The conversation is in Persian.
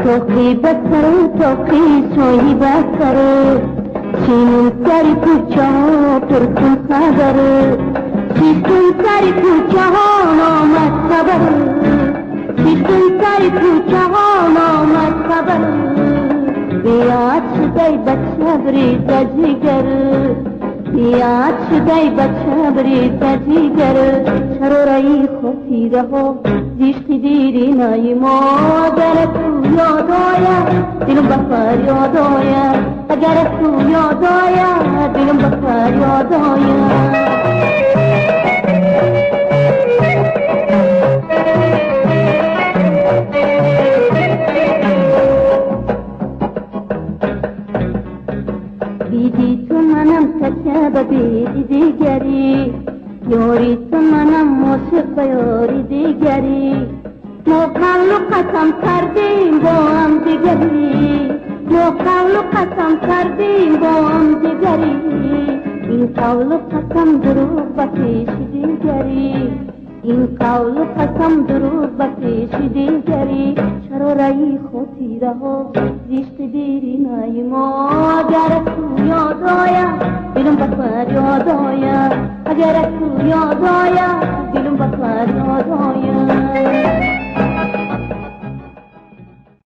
توقی بسر توقی سوی بسر چینون سری کوچه ها پرکن خبر چیتون سری کوچه ها نامد خبر چیتون سری کوچه ها نامد خبر بیاد شدی بچه بریز جگر بیاد شدی بچه بریز جگر شرورایی خوصی رهو زیشتی دیری نایی مادر تو یاد آیا دلم بخار یاد آیا اگر تو یاد آیا دلم بخار یاد آیا بیدی تو منم تکه بیدی دیگری یاری تو منم عاشق یاری دیگری ما قول و قسم کردیم با هم دیگری ما قول و قسم کردیم با هم دیگری این قول و قسم دروغ بکش دیگری این قول و قسم دروغ بکش دیگری شرورایی خوصی رها زیشت دیری نایی اگر تو یاد آیا دلم بخار یاد آیا اگر تو یاد آیا دلم بخار یاد آیا